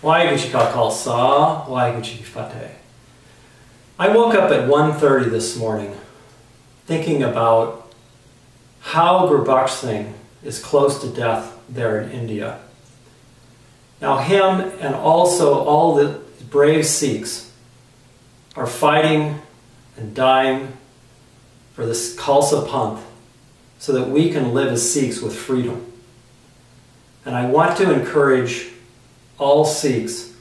Waheguru Khalsa, Waheguru Fateh. I woke up at 1:30 this morning thinking about how Gurbaksh Singh is close to death there in India. Now him and also all the brave Sikhs are fighting and dying for this Khalsa Panth so that we can live as Sikhs with freedom. And I want to encourage all Sikhs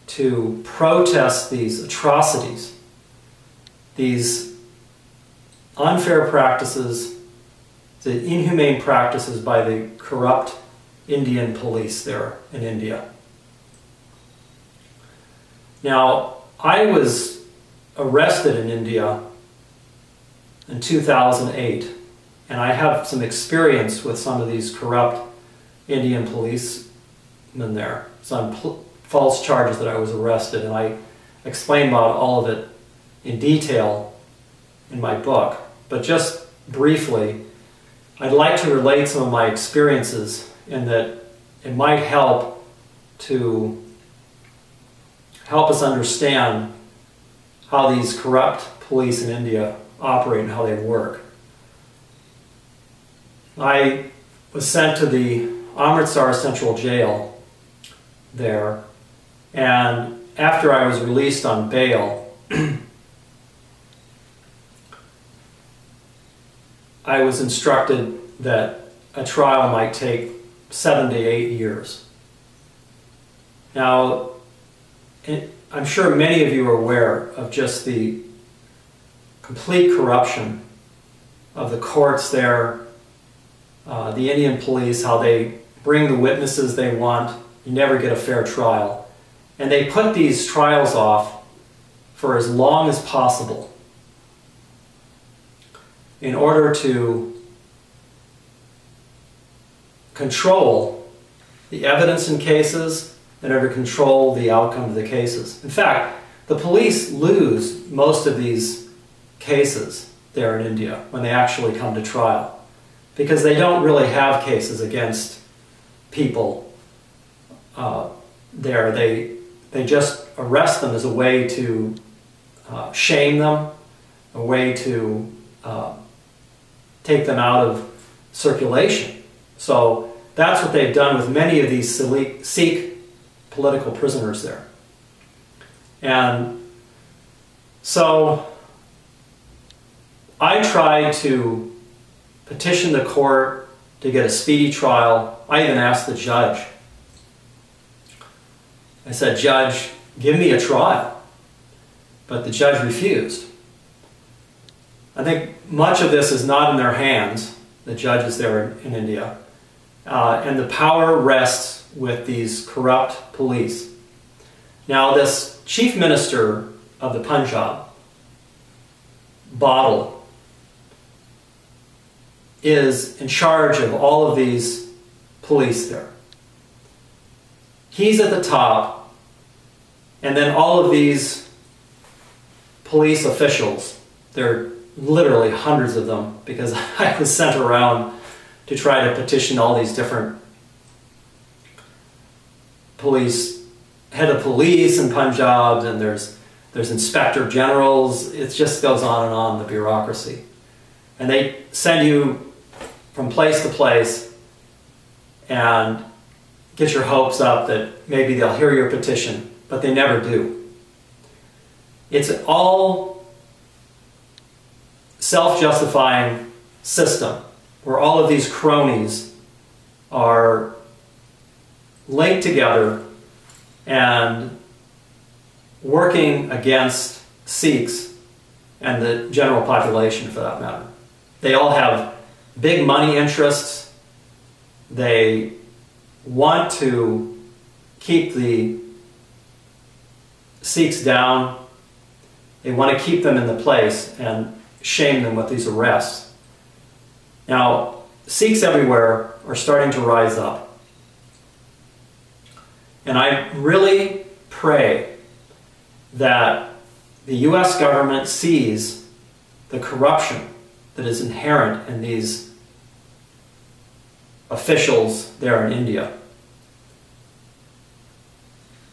to protest these atrocities, these unfair practices, the inhumane practices by the corrupt Indian police there in India. Now, I was arrested in India in 2008, and I have some experience with some of these corrupt Indian policemen there. Some false charges that I was arrested, and I explain about all of it in detail in my book. But just briefly, I'd like to relate some of my experiences in that it might help us understand how these corrupt police in India operate and how they work. I was sent to the Amritsar Central Jail there, and after I was released on bail, I was instructed that a trial might take 7 to 8 years. Now, I'm sure many of you are aware of just the complete corruption of the courts there, the Indian police, how they bring the witnesses they want. You never get a fair trial. And they put these trials off for as long as possible in order to control the evidence in cases, in order to control the outcome of the cases. In fact, the police lose most of these cases there in India when they actually come to trial, because they don't really have cases against people there. They just arrest them as a way to shame them, a way to take them out of circulation. So that's what they've done with many of these Sikh political prisoners there. And so I tried to petition the court to get a speedy trial. I even asked the judge. I said, "Judge, give me a trial." But the judge refused. I think much of this is not in their hands, the judges there in India. And the power rests with these corrupt police. Now, this chief minister of the Punjab, Badal, is in charge of all of these police there. He's at the top, and then all of these police officials, there are literally hundreds of them, because I was sent around to try to petition all these different head of police in Punjab, and there's inspector generals. It just goes on, the bureaucracy. And they send you from place to place and get your hopes up that maybe they'll hear your petition, but they never do. It's an all self-justifying system where all of these cronies are linked together and working against Sikhs and the general population, for that matter. They all have big money interests. They want to keep the Sikhs down. They want to keep them in the place and shame them with these arrests. Now, Sikhs everywhere are starting to rise up. And I really pray that the US government sees the corruption that is inherent in these officials there in India.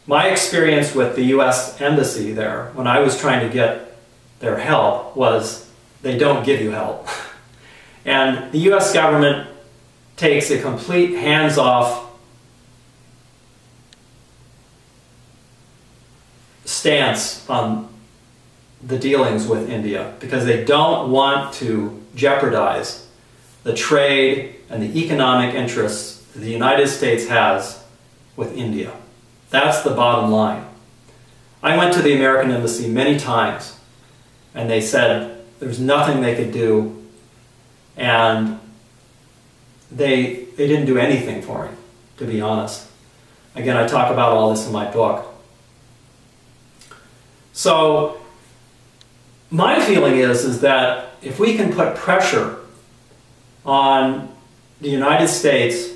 My experience with the US Embassy there, when I was trying to get their help, was they don't give you help. And the US government takes a complete hands-off stance on the dealings with India because they don't want to jeopardize the trade and the economic interests that the United States has with India. That's the bottom line. I went to the American Embassy many times and they said there's nothing they could do, and they didn't do anything for me, to be honest. Again, I talk about all this in my book. So my feeling is that if we can put pressure on the United States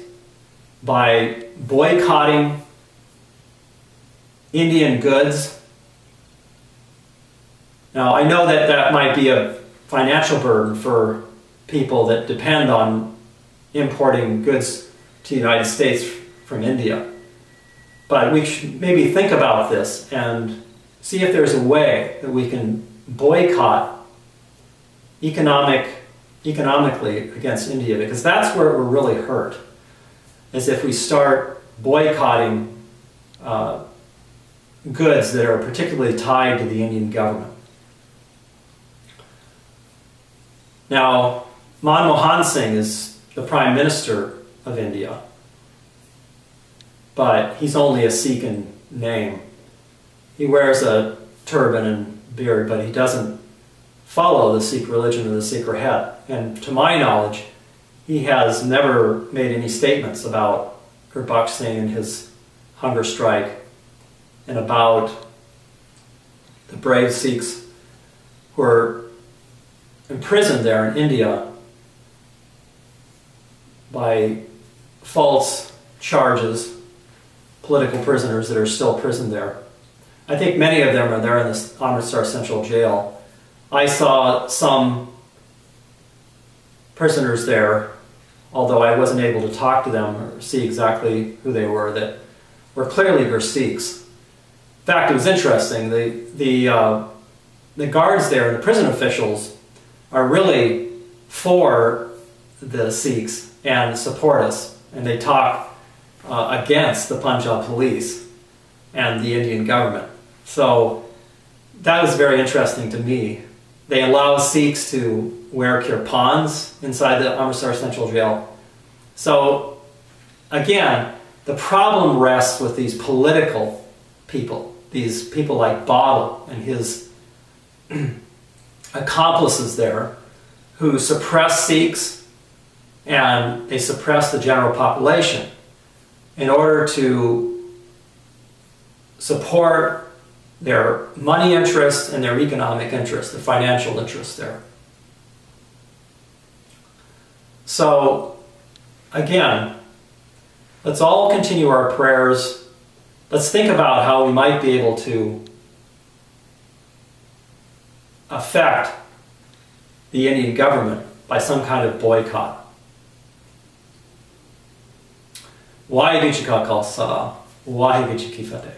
by boycotting Indian goods. Now, I know that that might be a financial burden for people that depend on importing goods to the United States from India. But we should maybe think about this and see if there's a way that we can boycott economically against India, because that's where we're really hurt, is if we start boycotting goods that are particularly tied to the Indian government. Now, Manmohan Singh is the Prime Minister of India, but he's only a Sikh in name. He wears a turban and beard, but he doesn't follow the Sikh religion or the Sikh head. And to my knowledge, he has never made any statements about Gurbaksh Singh and his hunger strike and about the brave Sikhs who are imprisoned there in India by false charges, political prisoners that are still imprisoned there. I think many of them are there in this Amritsar Central Jail. I saw some prisoners there, although I wasn't able to talk to them or see exactly who they were, that were clearly Sikhs. In fact, it was interesting. The guards there, the prison officials, are really for the Sikhs and support us, and they talk against the Punjab police and the Indian government. So that was very interesting to me. They allow Sikhs to wear kirpans inside the Amritsar Central Jail. So again, the problem rests with these political people, these people like Badal and his accomplices there, who suppress Sikhs and they suppress the general population in order to support their money interests and their economic interests, the financial interests there. So, again, let's all continue our prayers. Let's think about how we might be able to affect the Indian government by some kind of boycott. Waheguru Ji Ka Khalsa, Waheguru Ji Ki Fateh.